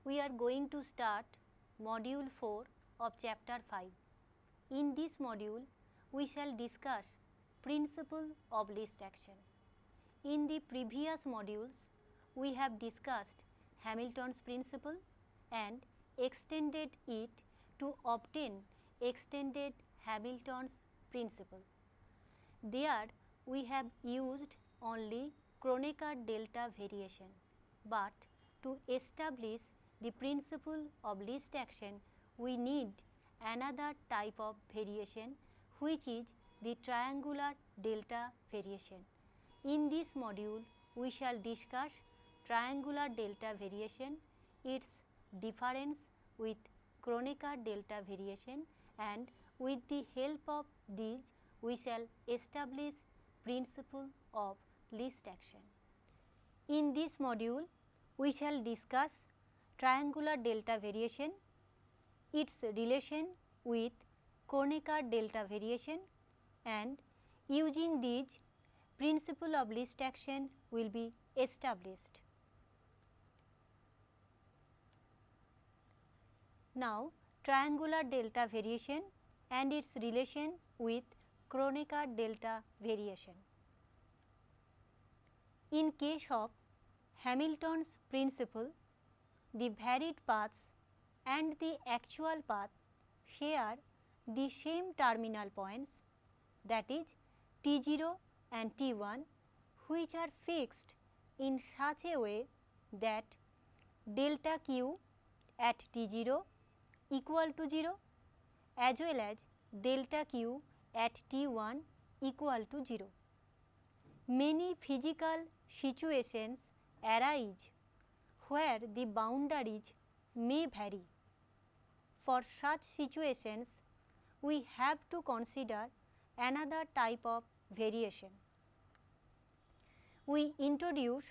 we are going to start module 4 of chapter 5. In this module, we shall discuss principle of least action. In the previous modules, we have discussed Hamilton's principle and extended it to obtain extended Hamilton's principle. There we have used only Kronecker delta variation, but to establish the principle of least action, we need another type of variation, which is the triangular delta variation. In this module, we shall discuss triangular delta variation, its difference with Kronecker delta variation, and with the help of these we shall establish principle of least action. In this module, we shall discuss triangular delta variation, its relation with Kronecker delta variation, and using these principle of least action will be established. Now, triangular delta variation and its relation with Kronecker delta variation. In case of Hamilton's principle, the varied paths and the actual path share the same terminal points, that is T0 and T1, which are fixed in such a way that delta q at T0 equal to 0 as well as delta q at T1 equal to 0. Many physical situations arise where the boundaries may vary. For such situations, we have to consider another type of variation. We introduce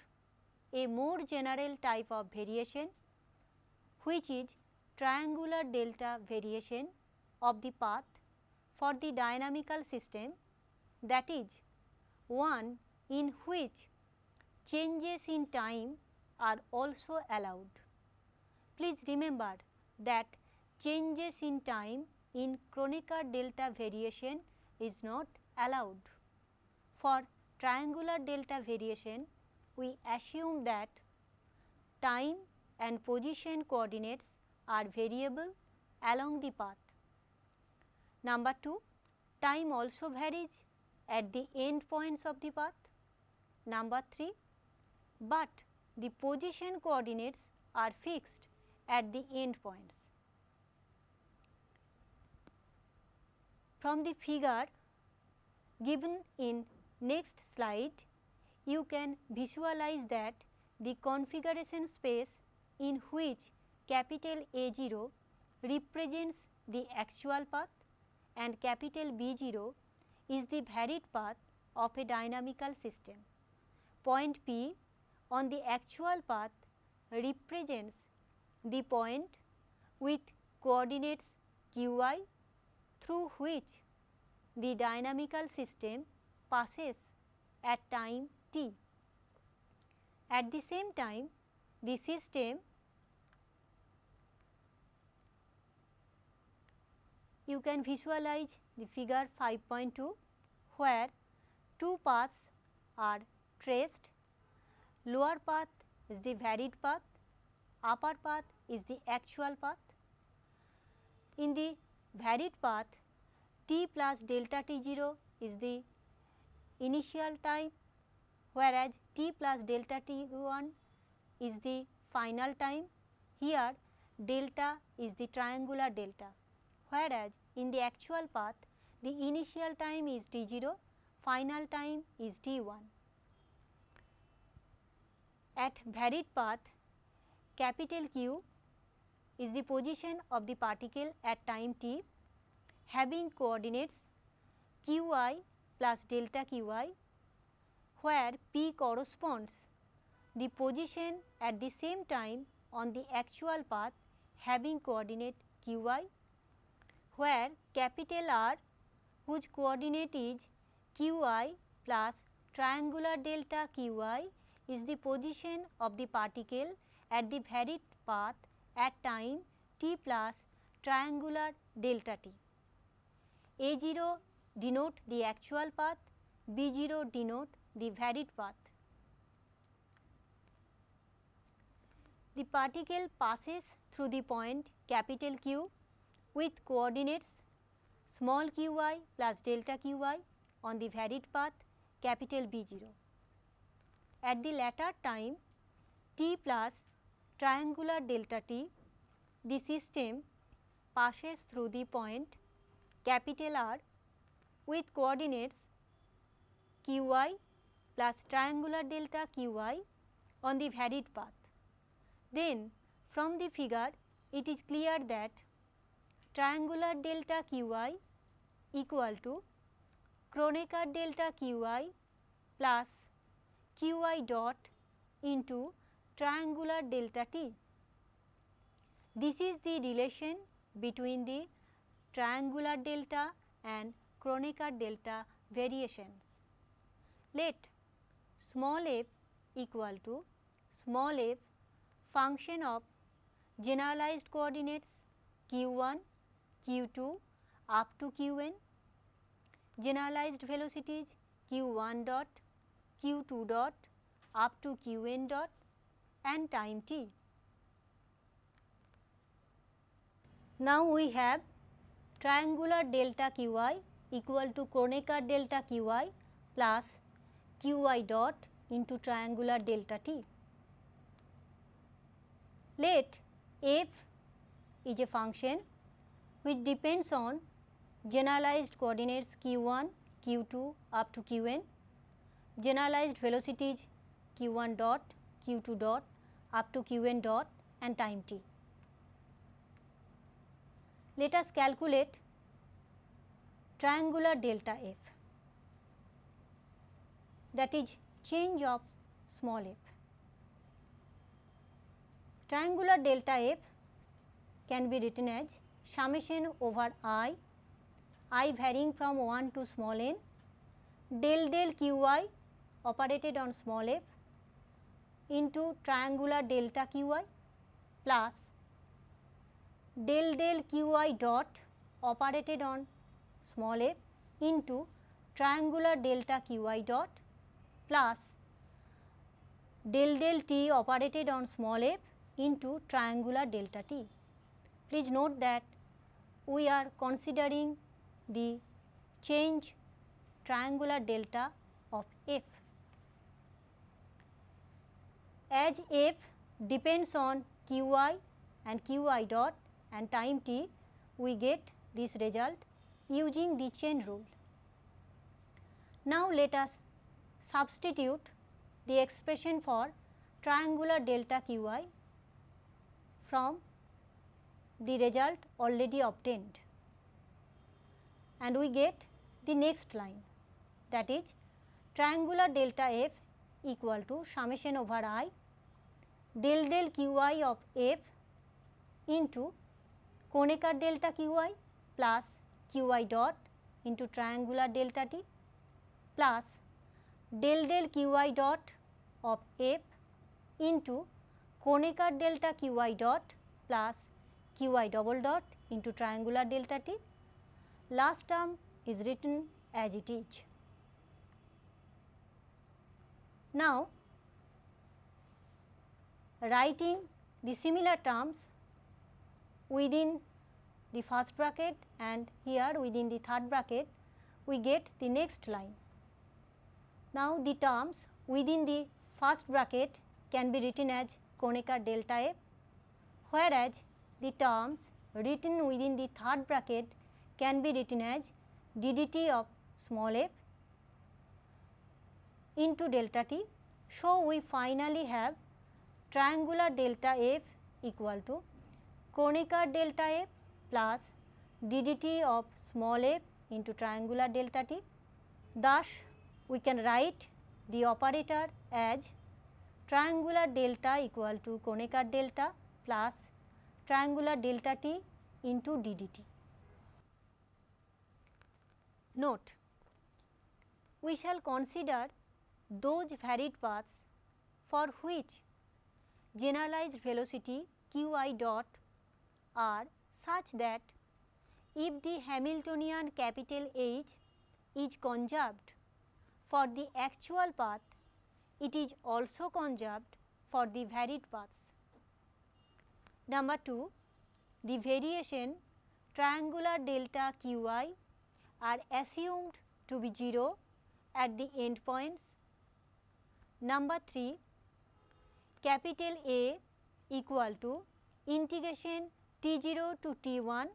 a more general type of variation, which is triangular delta variation of the path for the dynamical system, that is one in which changes in time are also allowed. Please remember that changes in time in Kronecker delta variation is not allowed. For triangular delta variation, we assume that time and position coordinates are variable along the path. Number 2, time also varies at the end points of the path. Number 3, but the position coordinates are fixed at the end points. From the figure given in next slide, you can visualize that the configuration space in which capital A0 represents the actual path and capital B0 is the varied path of a dynamical system. Point P on the actual path represents the point with coordinates qi through which the dynamical system passes at time t. At the same time, the system you can visualize the figure 5.2 where two paths are traced. Lower path is the varied path, upper path is the actual path. In the varied path, t plus delta T0 is the initial time, whereas t plus delta T1 is the final time. Here delta is the triangular delta, whereas in the actual path the initial time is T0, final time is T1. At varied path, capital Q is the position of the particle at time t having coordinates qi plus delta qi, where p corresponds the position at the same time on the actual path having coordinate qi, where capital R whose coordinate is qi plus triangular delta qi is the position of the particle at the varied path at time t plus triangular delta t. A0 denote the actual path, B0 denote the varied path. The particle passes through the point capital Q with coordinates small qi plus delta qi on the varied path capital B0. At the latter time t plus triangular delta t, the system passes through the point capital R with coordinates qi plus triangular delta qi on the varied path. Then from the figure it is clear that triangular delta qi equal to Kronecker delta qi plus qi dot into triangular delta t. This is the relation between the triangular delta and Kronecker delta variations. Let small f equal to small f function of generalized coordinates q1, q2 up to qn, generalized velocities q1 dot, q2 dot up to qn dot and time t. Now we have triangular delta qi equal to Kronecker delta qi plus qi dot into triangular delta t. Let f is a function which depends on generalized coordinates q1, q2 up to qn, generalized velocities q1 dot, q2 dot up to qn dot and time t. Let us calculate triangular delta f, that is change of small f. Triangular delta f can be written as summation over I varying from 1 to small n, del del qi operated on small f into triangular delta qi plus del del qi dot operated on small f into triangular delta qi dot plus del del t operated on small f into triangular delta t. Please note that we are considering the change triangular delta of f. As f depends on qi and qi dot and time t, we get this result using the chain rule. Now let us substitute the expression for triangular delta qi from the result already obtained, and we get the next line, that is triangular delta f equal to summation over I del del qi of f into Kronecker delta qi plus qi dot into triangular delta t plus del del qi dot of f into Kronecker delta qi dot plus qi double dot into triangular delta t. Last term is written as it is. Now writing the similar terms within the first bracket and here within the third bracket, we get the next line. Now the terms within the first bracket can be written as Kronecker delta f, whereas the terms written within the third bracket can be written as ddt of small f into delta t. So we finally have triangular delta f equal to Kronecker delta f plus ddt of small f into triangular delta t. Thus we can write the operator as triangular delta equal to Kronecker delta plus triangular delta t into ddt. Note, we shall consider those varied paths for which generalized velocity qi dot are such that if the Hamiltonian capital H is conserved for the actual path, it is also conserved for the varied paths. Number 2, the variation triangular delta qi are assumed to be 0 at the endpoints. Number 3, capital A equal to integration T0 to T1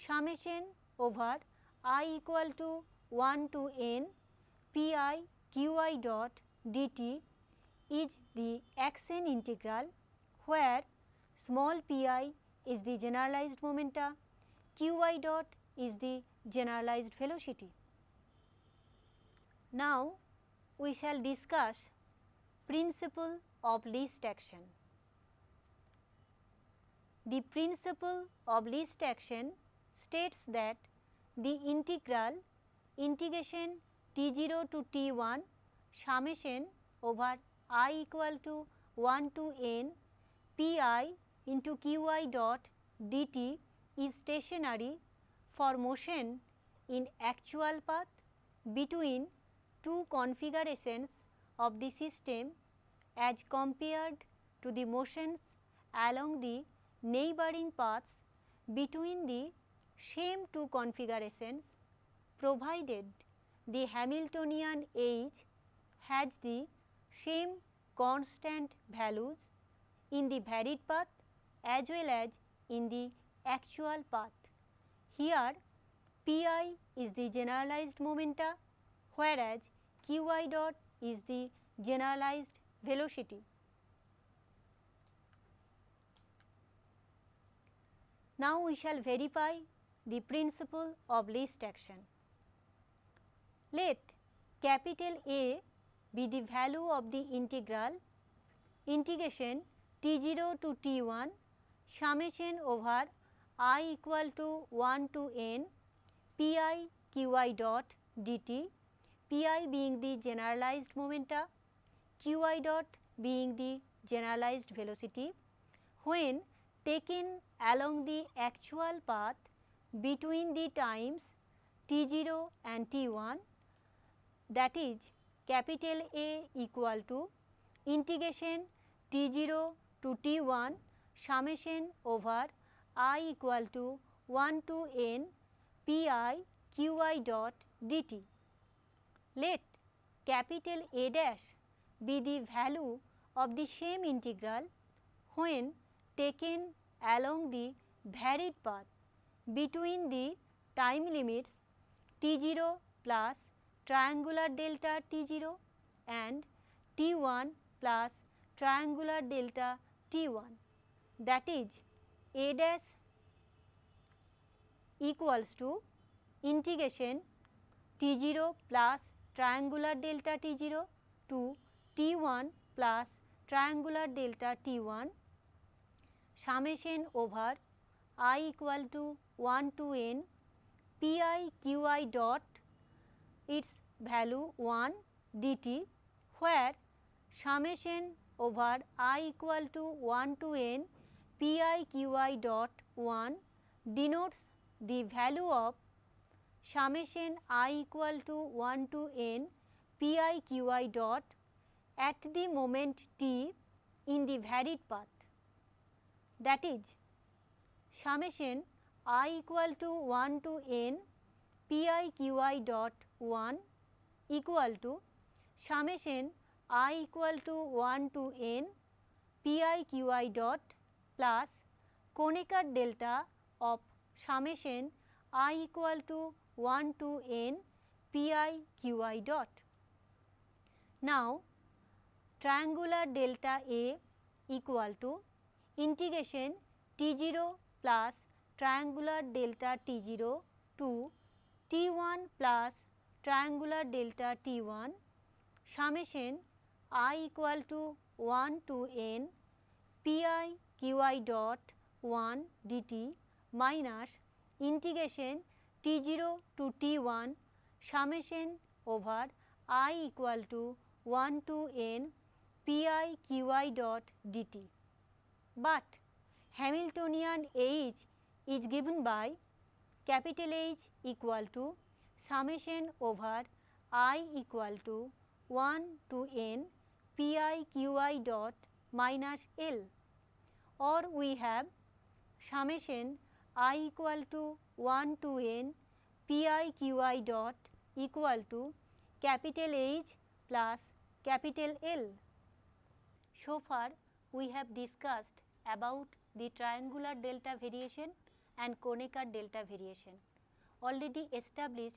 summation over I equal to 1 to n pi qi dot dt is the action integral, where small pi is the generalized momenta, qi dot is the generalized velocity. Now, we shall discuss principle of least action. The principle of least action states that the integral integration T0 to T1 summation over I equal to 1 to n pi into qi dot dt is stationary for motion in actual path between two configurations of the system as compared to the motions along the neighboring paths between the same two configurations, provided the Hamiltonian H has the same constant values in the varied path as well as in the actual path. Here pi is the generalized momenta, whereas qi dot is the generalized velocity. Now, we shall verify the principle of least action. Let capital A be the value of the integral integration T0 to T1 summation over I equal to 1 to n pi qi dot dt, pi being the generalized momenta, qi dot being the generalized velocity, when taken along the actual path between the times T0 and T1, that is capital A equal to integration T0 to T1 summation over I equal to 1 to n pi qi dot dt. Let capital A dash be the value of the same integral when taken along the varied path between the time limits T0 plus triangular delta T0 and T1 plus triangular delta T1, that is A dash equals to integration T0 plus triangular delta T0 to T1 plus triangular delta T1 summation over I equal to 1 to n pi qi dot its value 1 dt, where summation over I equal to 1 to n pi qi dot 1 denotes the value of summation I equal to 1 to n pi qi dot at the moment t in the varied path, that is summation I equal to 1 to n pi qi dot 1 equal to summation I equal to 1 to n pi qi dot plus Kronecker delta of summation I equal to 1 to n pi qi dot. Now, triangular delta A equal to integration T0 plus triangular delta T0 to T1 plus triangular delta T1 summation I equal to 1 to n pi qi dot 1 dt minus integration T0 to T1 summation over I equal to 1 to n pi qi dot dt. But Hamiltonian H is given by capital H equal to summation over I equal to 1 to n pi qi dot minus L, or we have summation I equal to 1 to n pi qi dot equal to capital H plus capital L. So far we have discussed about the triangular delta variation and Kronecker delta variation, already established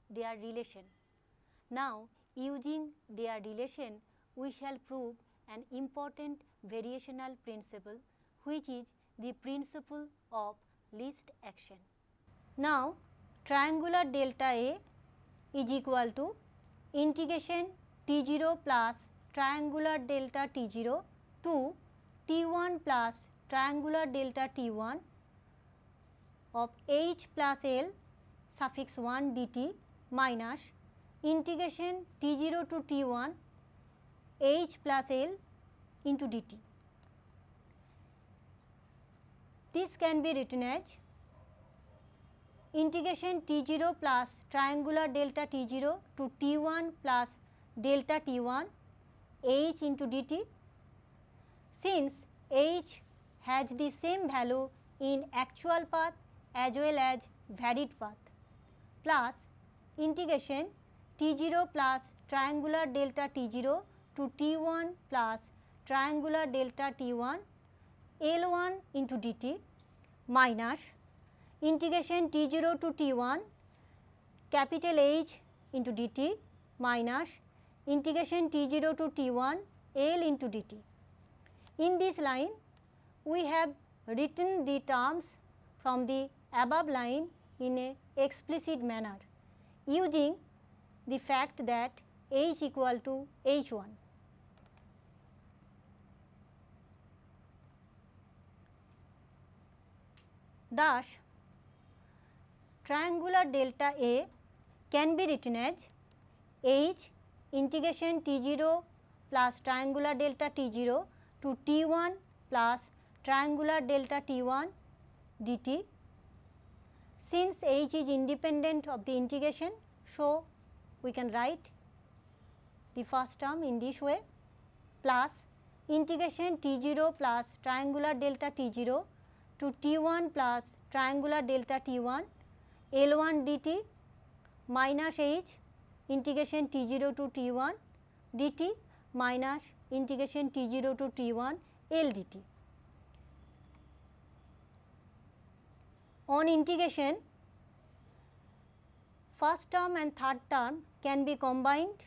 their relation. Now using their relation we shall prove an important variational principle, which is the principle of least action. Now triangular delta A is equal to integration T0 plus triangular delta T0 to T1 plus triangular delta T1 of H plus L suffix 1 dt minus integration T0 to T1 H plus L into dt. This can be written as integration T0 plus triangular delta T0 to T1 plus delta T1 H into dt. Since H has the same value in actual path as well as varied path, plus integration T0 plus triangular delta T0 to T1 plus triangular delta T1 L1 into dt minus integration T0 to T1 capital H into dt minus integration T0 to T1 L into dt. In this line we have written the terms from the above line in a explicit manner using the fact that H equal to H1. Thus, triangular delta A can be written as H integration T0 plus triangular delta T0 to T1 plus triangular delta T1 dt. Since H is independent of the integration, so we can write the first term in this way, plus integration T0 plus triangular delta T0 to T1 plus triangular delta T1 L1 dt minus H integration T0 to T1 dt minus integration T0 to T1 L dt. On integration, first term and third term can be combined,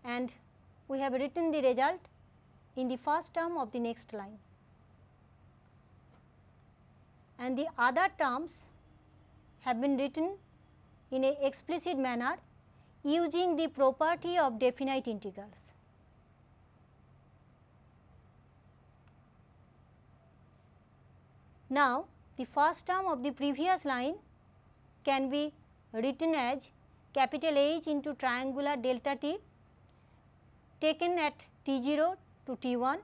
and we have written the result in the first term of the next line, and the other terms have been written in a explicit manner using the property of definite integrals. Now, the first term of the previous line can be written as capital H into triangular delta T taken at T0 to T1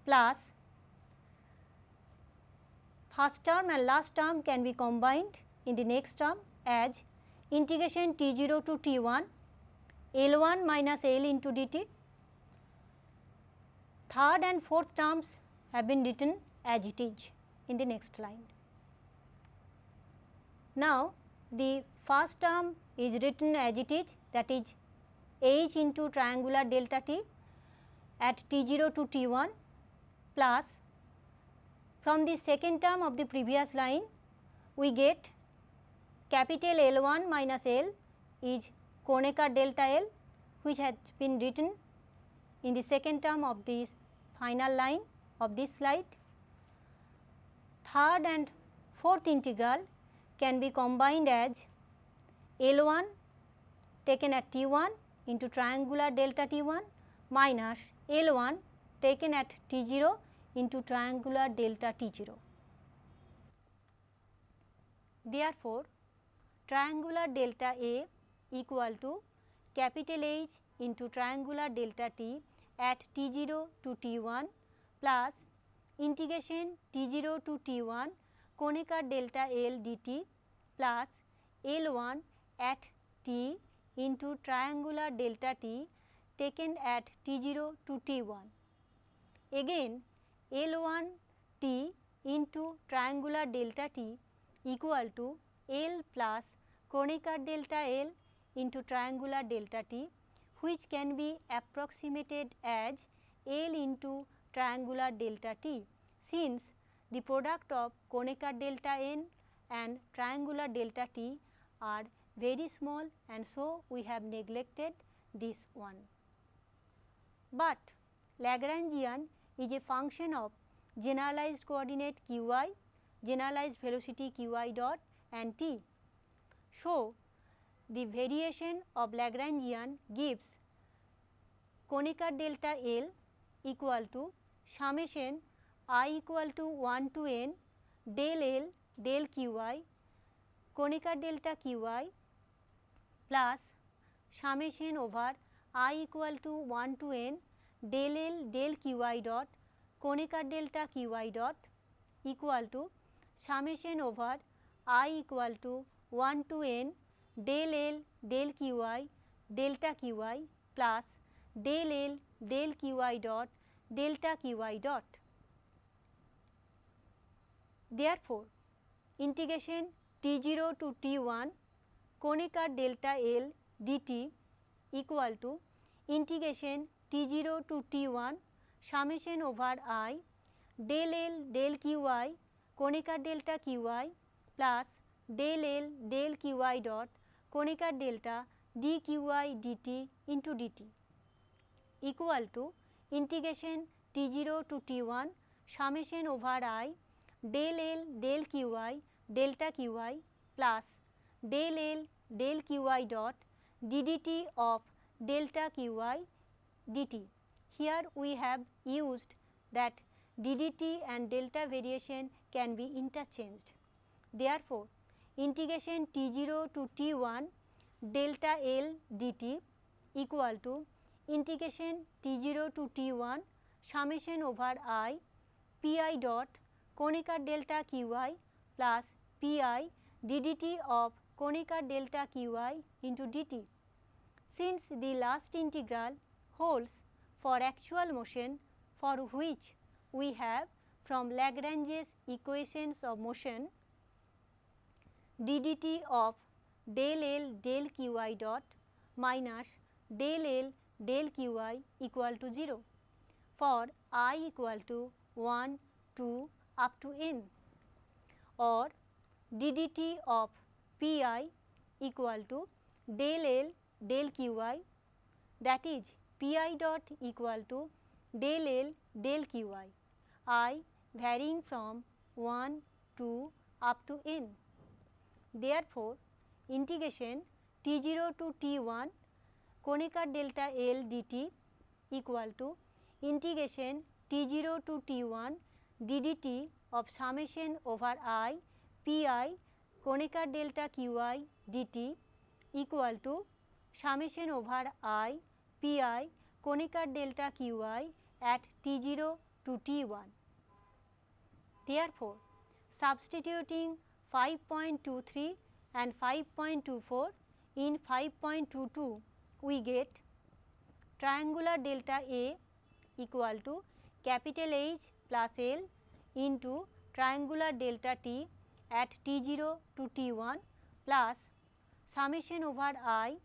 plus first term and last term can be combined in the next term as integration T0 to T1 L1 minus L into dt. Third and fourth terms have been written as it is in the next line. Now, the first term is written as it is, that is H into triangular delta T at T0 to T1 plus from the second term of the previous line we get capital L1 minus L is Kronecker delta L, which has been written in the second term of the final line of this slide. Third and fourth integral can be combined as L1 taken at T1 into triangular delta T1 minus L1 taken at T0 into triangular delta T0. Therefore, triangular delta A equal to capital H into triangular delta T at T0 to T1 plus integration T0 to T1 Konecker delta L dt plus L1 at T into triangular delta T taken at T0 to T1. Again L1 T into triangular delta T equal to L plus Konecker delta L into triangular delta T, which can be approximated as L into triangular delta T, since the product of Konecker delta N and triangular delta T are very small, and so we have neglected this one. But Lagrangian is a function of generalized coordinate qi, generalized velocity qi dot and t. So, the variation of Lagrangian gives Konecker delta L equal to summation I equal to 1 to n del L del qi Konecker delta qi plus summation over I equal to 1 to n del L del qi dot Konecker delta qi dot equal to summation over I equal to 1 to n del L del qi delta qi plus del L del qi dot delta qi dot. Therefore, integration T0 to T1 Konecker delta L dt equal to integration T0 to T1 summation over I del L del qi Konecker delta qi plus del L del qi dot Konecker delta dqi dt into dt equal to integration T0 to T1 summation over I del L del qi delta qi plus del L del qi dot ddt of delta qi dt. Here we have used that ddt and delta variation can be interchanged. Therefore, integration T0 to T1 delta L dt equal to integration T0 to T1 summation over I pi dot Konecker delta qi plus pi ddt of Konecker delta qi into dt. Since the last integral holds for actual motion, for which we have from Lagrange's equations of motion ddt of del L del qi dot minus del L del qi equal to 0 for I equal to 1, 2 up to n, or ddt of pi equal to del L del qi, that is pi dot equal to del L del qi, I varying from 1, 2 up to n. Therefore, integration T0 to T1 Konecker delta L dt equal to integration T0 to T1 ddt of summation over I pi Konecker delta qi dt equal to summation over I pi Konecker delta qi at T0 to T1. Therefore, substituting 5.23 and 5.24 in 5.22, we get triangular delta A equal to capital H plus L into triangular delta T at T0 to T1 plus summation over I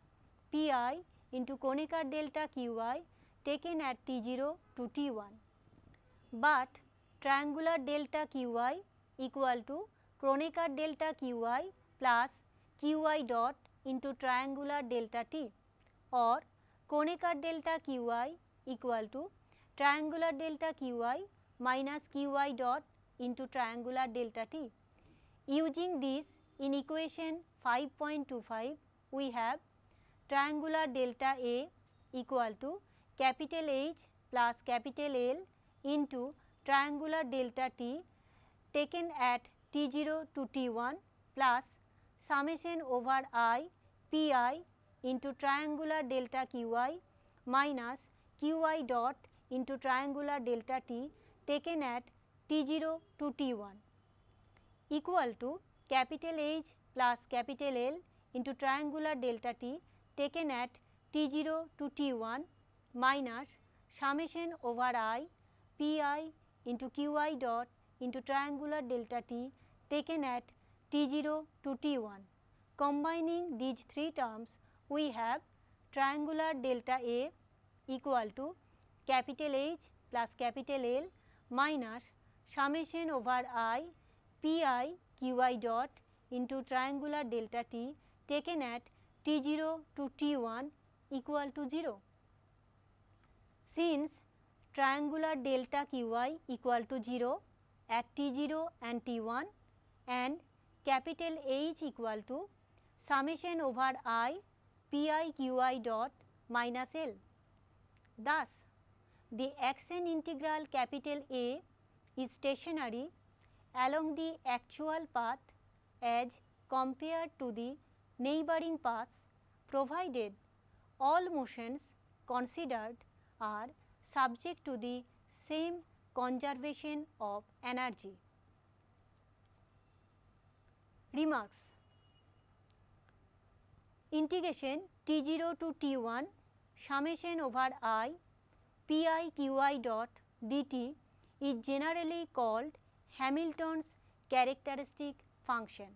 pi into Konecker delta qi taken at T0 to T1. But triangular delta qi equal to Konecker delta qi plus qi dot into triangular delta T, or Konecker delta qi equal to triangular delta qi minus qi dot into triangular delta T. Using this in equation 5.25, we have triangular delta A equal to capital H plus capital L into triangular delta T taken at T0 to T1 plus summation over I pi into triangular delta qi minus qi dot into triangular delta T taken at T0 to T1 equal to capital H plus capital L into triangular delta T taken at T0 to T1 minus summation over I Pi into Qi dot into triangular delta T taken at T0 to T1. Combining these three terms, we have triangular delta A equal to capital H plus capital L minus summation over I Pi Qi dot into triangular delta T taken at T0 to T1 equal to 0. Since triangular delta Qi equal to 0 at T0 and T1 and capital H equal to summation over I Pi Qi dot minus L. Thus, the action integral capital A is stationary along the actual path as compared to the neighboring paths, provided all motions considered are subject to the same conservation of energy. Remarks: integration T0 to T1 summation over I Pi Qi dot dt is generally called Hamilton's characteristic function.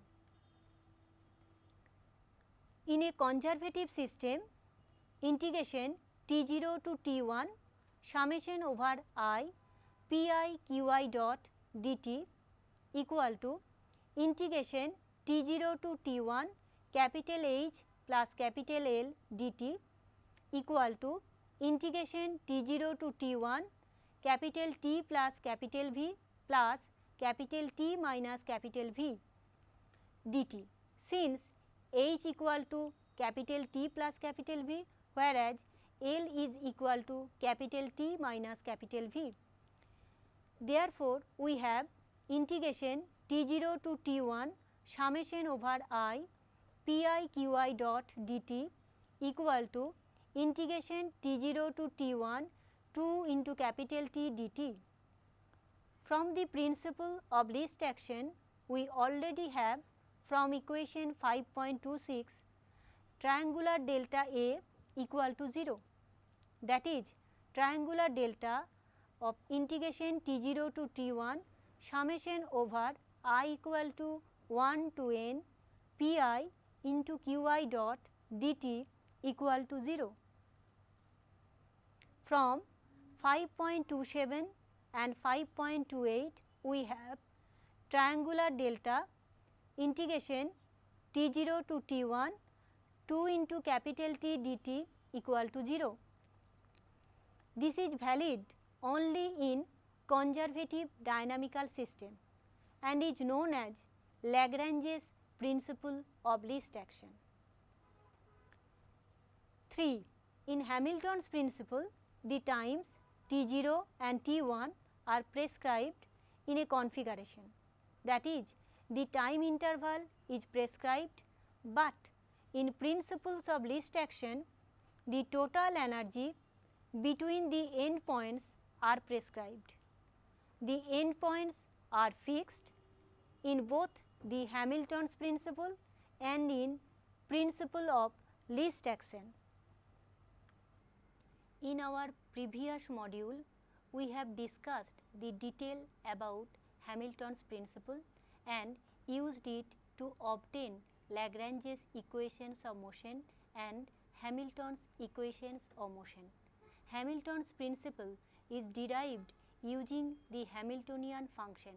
In a conservative system, integration T0 to T1 summation over I Pi Qi dot dt equal to integration T0 to T1 capital H plus capital L dt equal to integration T0 to T1 capital T plus capital V plus capital T minus capital V dt, since H equal to capital T plus capital V, whereas L is equal to capital T minus capital V. Therefore, we have integration T0 to T1 summation over I Pi Qi dot dt equal to integration T0 to T1 2 into capital T dt. From the principle of least action, we already have from equation 5.26 triangular delta A equal to 0, that is triangular delta of integration T0 to T1 summation over I equal to 1 to n Pi into Qi dot dt equal to 0. From 5.27 and 5.28 we have triangular delta integration T0 to T1 2 into capital T dt equal to 0. This is valid only in conservative dynamical system and is known as Lagrange's principle of least action. 3. In Hamilton's principle, the times T0 and T1 are prescribed in a configuration, that is, the time interval is prescribed, but in principles of least action, the total energy between the endpoints are prescribed. The endpoints are fixed in both the Hamilton's principle and in principle of least action. In our previous module, we have discussed the detail about Hamilton's principle and used it to obtain Lagrange's equations of motion and Hamilton's equations of motion. Hamilton's principle is derived using the Hamiltonian function,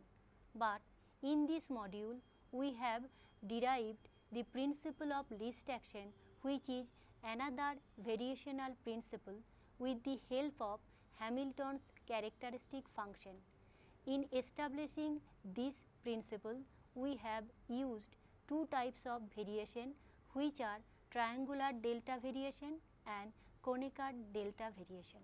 but in this module we have derived the principle of least action, which is another variational principle with the help of Hamilton's characteristic function. In establishing this principle, we have used two types of variation, which are triangular delta variation and Kronecker delta variation.